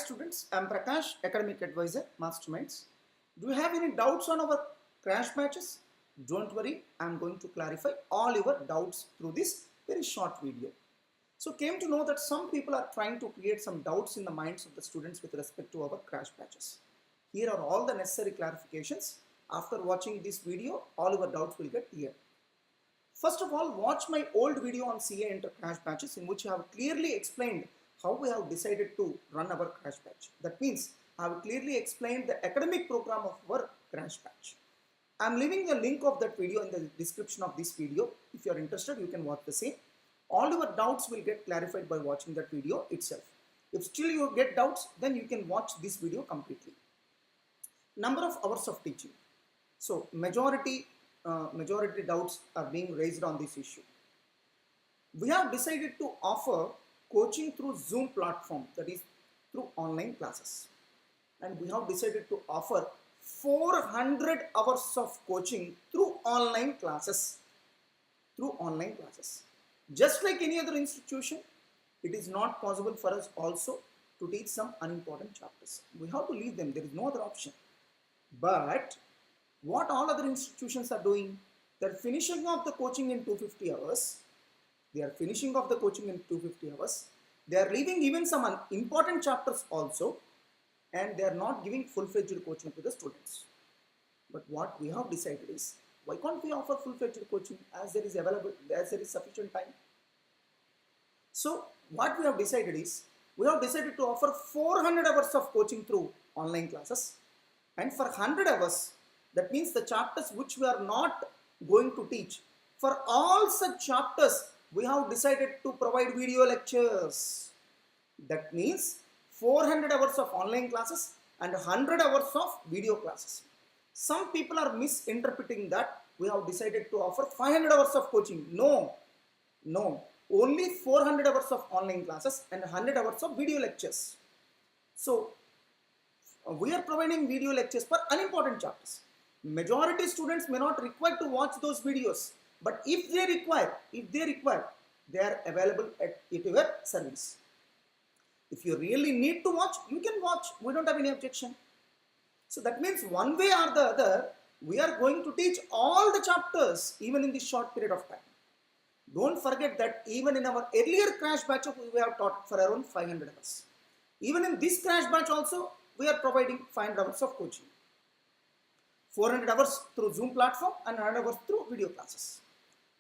students, I am Prakash, Academic Advisor, Masterminds. Do you have any doubts on our crash batches? Don't worry, I am going to clarify all your doubts through this very short video. So came to know that some people are trying to create some doubts in the minds of the students with respect to our crash batches. Here are all the necessary clarifications. After watching this video, all your doubts will get clear. First of all, watch my old video on CA Inter crash batches in which I have clearly explained how we have decided to run our crash batch. That means I have clearly explained the academic program of our crash batch. I am leaving a link of that video in the description of this video. If you are interested, you can watch the same. All your doubts will get clarified by watching that video itself. If still you get doubts, then you can watch this video completely. Number of hours of teaching. So majority doubts are being raised on this issue. We have decided to offer coaching through Zoom platform, that is through online classes, and we have decided to offer 400 hours of coaching through online classes. Just like any other institution, it is not possible for us also to teach some unimportant chapters. We have to leave them. There is no other option. But what all other institutions are doing, they're finishing off the coaching in 250 hours. They are finishing off the coaching in 250 hours. They are leaving even some important chapters also, and they are not giving full-fledged coaching to the students. But what we have decided is, why can't we offer full-fledged coaching as there is sufficient time? So what we have decided is, we have decided to offer 400 hours of coaching through online classes, and for 100 hours, that means the chapters which we are not going to teach, for all such chapters, we have decided to provide video lectures. That means 400 hours of online classes and 100 hours of video classes. Some people are misinterpreting that we have decided to offer 500 hours of coaching. No. Only 400 hours of online classes and 100 hours of video lectures. So we are providing video lectures for unimportant chapters. Majority students may not require to watch those videos, but if they require, they are available at your service. If you really need to watch, you can watch. We don't have any objection. So that means one way or the other, we are going to teach all the chapters even in this short period of time. Don't forget that even in our earlier crash batch, we have taught for around 500 hours. Even in this crash batch also, we are providing 500 hours of coaching. 400 hours through Zoom platform and 100 hours through video classes.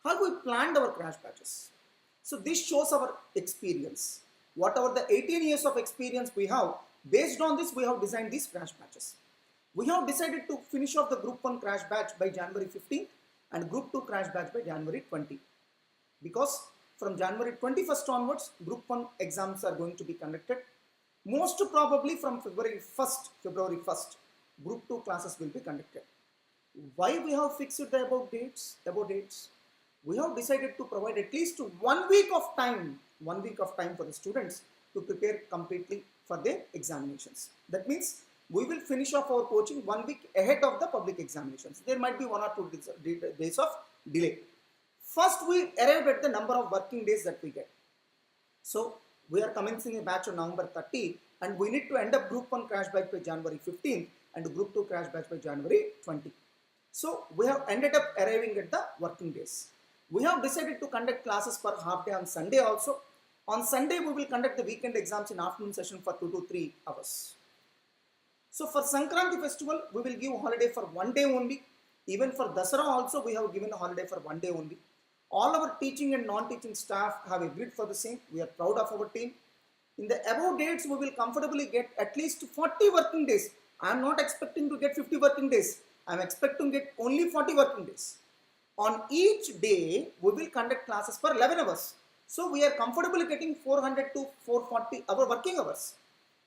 How we planned our crash batches? So this shows our experience. Whatever the 18 years of experience we have, based on this we have designed these crash batches. We have decided to finish off the group 1 crash batch by January 15th and group 2 crash batch by January 20th. Because from January 21st onwards, group 1 exams are going to be conducted. Most probably from February 1st, group 2 classes will be conducted. Why we have fixed the above dates? We have decided to provide at least 1 week of time for the students to prepare completely for their examinations. That means we will finish off our coaching 1 week ahead of the public examinations. There might be 1 or 2 days of delay. First, we arrived at the number of working days that we get. So we are commencing a batch on November 30, and we need to end up group 1 crash batch by January 15th and group 2 crash batch by January 20. So we have ended up arriving at the working days. We have decided to conduct classes for half day on Sunday also. On Sunday, we will conduct the weekend exams in afternoon session for 2 to 3 hours. So for Sankranti festival, we will give holiday for 1 day only. Even for Dasara also, we have given a holiday for 1 day only. All our teaching and non-teaching staff have agreed for the same. We are proud of our team. In the above dates, we will comfortably get at least 40 working days. I am not expecting to get 50 working days. I am expecting to get only 40 working days. On each day, we will conduct classes for 11 hours. So we are comfortably getting 400 to 440 hour working hours.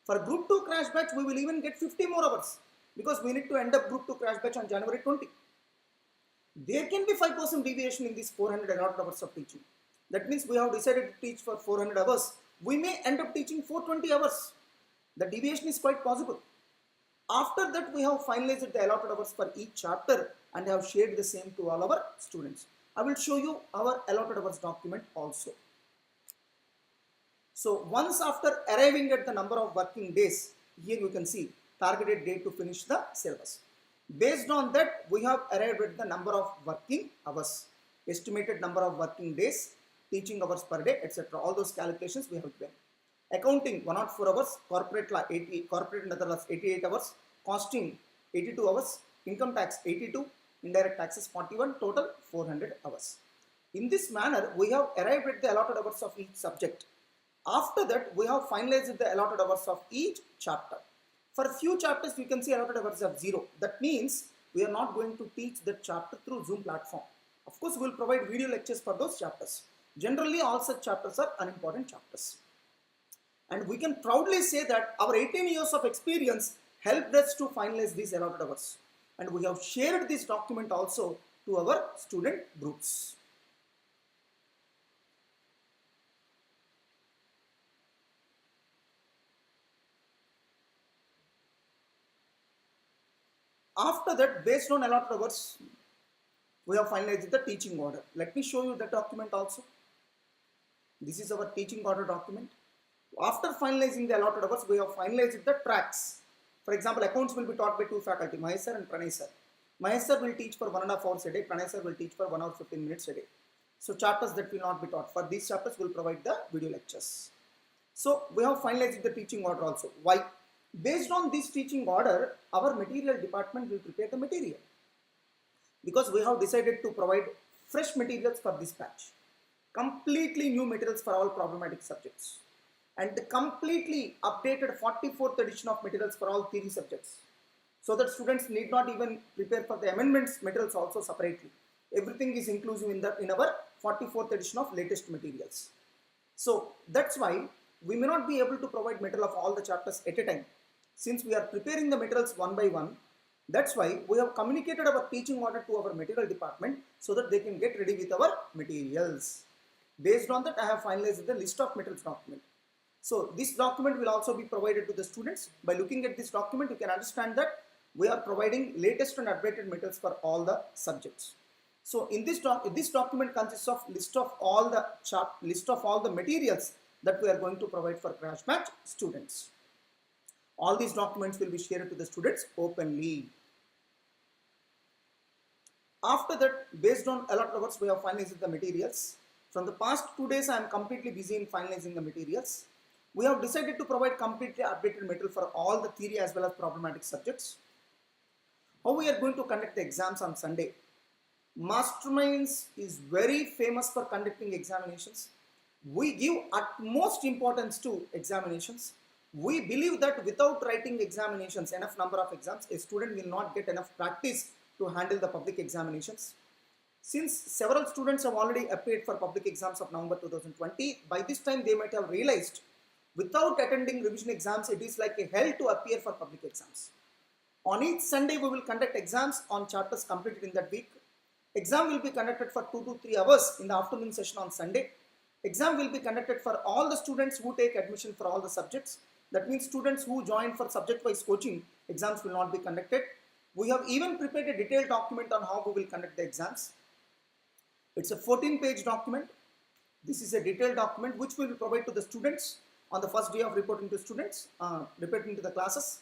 For group 2 crash batch, we will even get 50 more hours because we need to end up group 2 crash batch on January 20. There can be 5% deviation in these 400 hours of teaching. That means we have decided to teach for 400 hours. We may end up teaching 420 hours. The deviation is quite possible. After that, we have finalized the allotted hours for each chapter and have shared the same to all our students. I will show you our allotted hours document also. So once after arriving at the number of working days, here you can see targeted date to finish the syllabus. Based on that, we have arrived at the number of working hours, estimated number of working days, teaching hours per day, etc. All those calculations we have given. Accounting 104 hours, corporate law 80, corporate and other laws 88 hours, costing 82 hours, income tax 82, indirect taxes 41, total 400 hours. In this manner, we have arrived at the allotted hours of each subject. After that, we have finalized the allotted hours of each chapter. For a few chapters, you can see allotted hours of 0. That means we are not going to teach that chapter through Zoom platform. Of course, we will provide video lectures for those chapters. Generally, all such chapters are unimportant chapters. And we can proudly say that our 18 years of experience helped us to finalize these allotted hours. And we have shared this document also to our student groups. After that, based on allotted hours, we have finalized the teaching order. Let me show you the document also. This is our teaching order document. After finalizing the allotted hours, we have finalized the tracks. For example, accounts will be taught by two faculty, Mahesh sir and Pranay sir. Mahesh sir will teach for 1.5 hours a day, Pranay sir will teach for 1 hour 15 minutes a day. So chapters that will not be taught. For these chapters, we will provide the video lectures. So we have finalized the teaching order also. Why? Based on this teaching order, our material department will prepare the material. Because we have decided to provide fresh materials for this batch. Completely new materials for all problematic subjects. And the completely updated 44th edition of materials for all theory subjects. So that students need not even prepare for the amendments materials also separately. Everything is inclusive in our 44th edition of latest materials. So that's why we may not be able to provide material of all the chapters at a time. Since we are preparing the materials one by one, that's why we have communicated our teaching order to our material department so that they can get ready with our materials. Based on that, I have finalized the list of materials document. So this document will also be provided to the students. By looking at this document, you can understand that we are providing latest and updated materials for all the subjects. So in this document consists of list of all the materials that we are going to provide for crash batch students. All these documents will be shared to the students openly. After that, based on allotted hours, we have finalized the materials. From the past 2 days, I am completely busy in finalizing the materials. We have decided to provide completely updated material for all the theory as well as problematic subjects. How we are going to conduct the exams on Sunday? Masterminds is very famous for conducting examinations. We give utmost importance to examinations. We believe that without writing examinations, enough number of exams, a student will not get enough practice to handle the public examinations. Since several students have already appeared for public exams of November 2020, by this time they might have realized without attending revision exams, it is like a hell to appear for public exams. On each Sunday, we will conduct exams on chapters completed in that week. Exam will be conducted for 2 to 3 hours in the afternoon session on Sunday. Exam will be conducted for all the students who take admission for all the subjects. That means students who join for subject-wise coaching, exams will not be conducted. We have even prepared a detailed document on how we will conduct the exams. It's a 14-page document. This is a detailed document which we will provide to the students on the first day of reporting to students, reporting to the classes.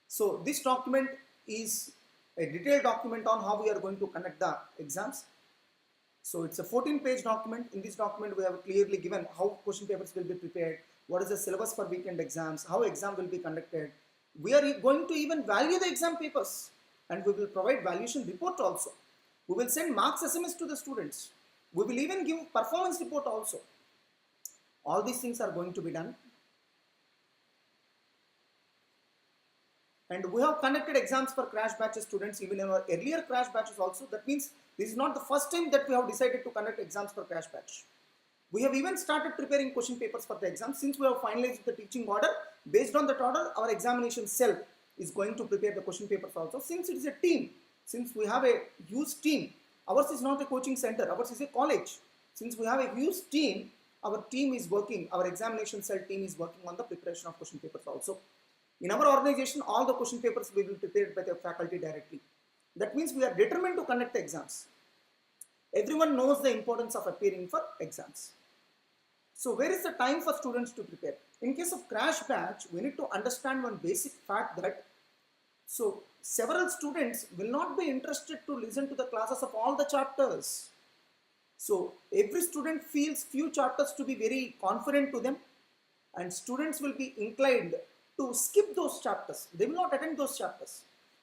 So this document is a detailed document on how we are going to conduct the exams. So it's a 14-page document. In this document, we have clearly given how question papers will be prepared, what is the syllabus for weekend exams, how exam will be conducted. We are going to even value the exam papers and we will provide valuation report also. We will send marks SMS to the students. We will even give performance report also. All these things are going to be done. And we have conducted exams for crash batches students even in our earlier crash batches also. That means this is not the first time that we have decided to conduct exams for crash batch. We have even started preparing question papers for the exam. Since we have finalized the teaching order, based on that order, our examination cell is going to prepare the question papers also. Since it is a team, since we have a huge team, ours is not a coaching center, ours is a college. Since we have a huge team, our team is working, our examination cell team is working on the preparation of question papers also. In our organization, all the question papers will be prepared by the faculty directly. That means we are determined to conduct the exams. Everyone knows the importance of appearing for exams. So where is the time for students to prepare? In case of crash batch, we need to understand one basic fact that so several students will not be interested to listen to the classes of all the chapters. So every student feels few chapters to be very confident to them, and students will be inclined to skip those chapters. They will not attend those chapters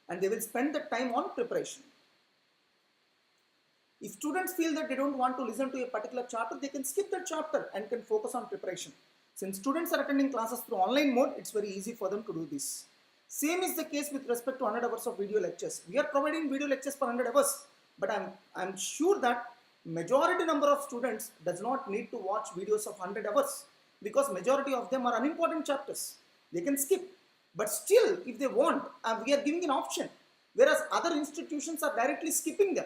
and they will spend the time on preparation. If students feel that they don't want to listen to a particular chapter, they can skip that chapter and can focus on preparation. Since students are attending classes through online mode, it's very easy for them to do this. Same is the case with respect to 100 hours of video lectures. We are providing video lectures for 100 hours, but I'm sure that majority number of students does not need to watch videos of 100 hours because majority of them are unimportant chapters. They can skip. But still, if they want, we are giving an option. Whereas other institutions are directly skipping them.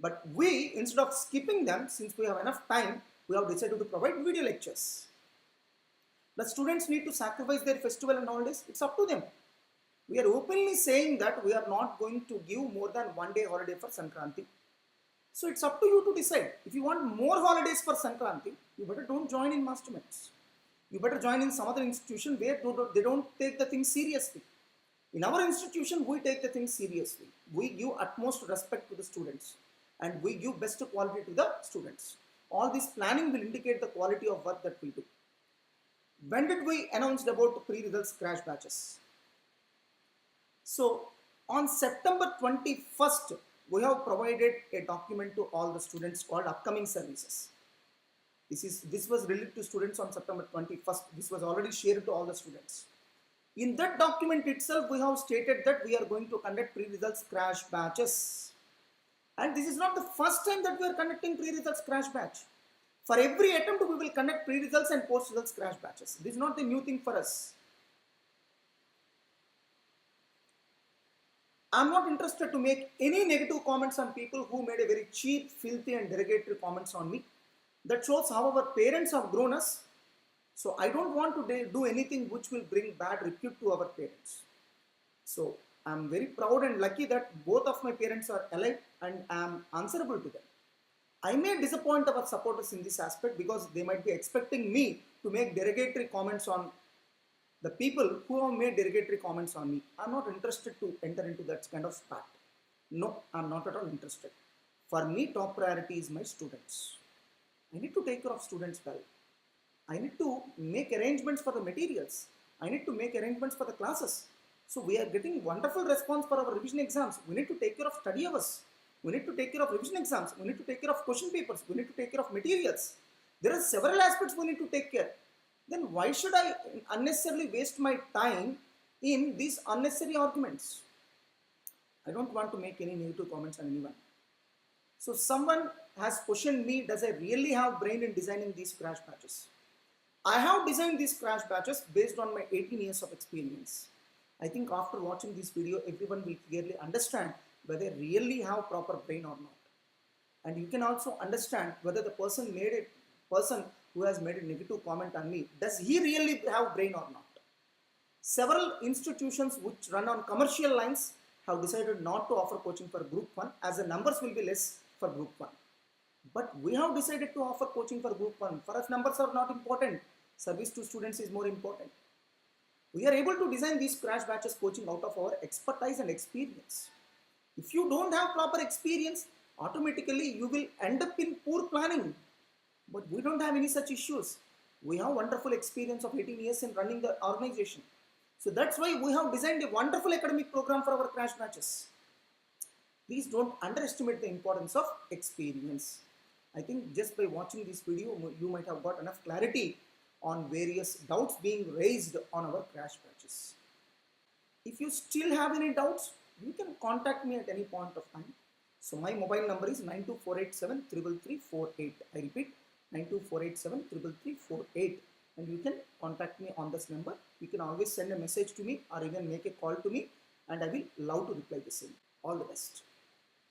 But we, instead of skipping them, since we have enough time, we have decided to provide video lectures. The students need to sacrifice their festival and holidays. It's up to them. We are openly saying that we are not going to give more than 1 day holiday for Sankranti. So it's up to you to decide. If you want more holidays for Sankranti, you better don't join in Masterminds. You better join in some other institution where they don't take the thing seriously. In our institution, we take the thing seriously. We give utmost respect to the students and we give best quality to the students. All this planning will indicate the quality of work that we do. When did we announce about pre-results crash batches? So on September 21st, we have provided a document to all the students called upcoming services. This was released to students on September 21st. This was already shared to all the students. In that document itself, we have stated that we are going to conduct pre-results crash batches. And this is not the first time that we are conducting pre-results crash batch. For every attempt, we will conduct pre-results and post-results crash batches. This is not the new thing for us. I'm not interested to make any negative comments on people who made a very cheap, filthy and derogatory comments on me. That shows how our parents have grown us. So I don't want to do anything which will bring bad repute to our parents. So I'm very proud and lucky that both of my parents are alive and I'm answerable to them. I may disappoint our supporters in this aspect because they might be expecting me to make derogatory comments on the people who have made derogatory comments on me. I'm not interested to enter into that kind of spat. No, I'm not at all interested. For me, top priority is my students. I need to take care of students well. I need to make arrangements for the materials. I need to make arrangements for the classes. So we are getting wonderful response for our revision exams. We need to take care of study hours. We need to take care of revision exams. We need to take care of question papers. We need to take care of materials. There are several aspects we need to take care. Then why should I unnecessarily waste my time in these unnecessary arguments? I don't want to make any negative comments on anyone. So someone has questioned me, does I really have brain in designing these crash batches? I have designed these crash batches based on my 18 years of experience. I think after watching this video, everyone will clearly understand whether they really have proper brain or not. And you can also understand whether the person who has made a negative comment on me, does he really have brain or not? Several institutions which run on commercial lines have decided not to offer coaching for group 1 as the numbers will be less for group 1. But we have decided to offer coaching for group 1. For us, numbers are not important. Service to students is more important. We are able to design these crash batches coaching out of our expertise and experience. If you don't have proper experience, automatically you will end up in poor planning. But we don't have any such issues. We have wonderful experience of 18 years in running the organization. So that's why we have designed a wonderful academic program for our crash batches. Please don't underestimate the importance of experience. I think just by watching this video, you might have got enough clarity on various doubts being raised on our crash batches. If you still have any doubts, you can contact me at any point of time. So my mobile number is 92487 33348. I repeat, 92487 33348. And you can contact me on this number. You can always send a message to me or even make a call to me and I will love to reply the same. All the best.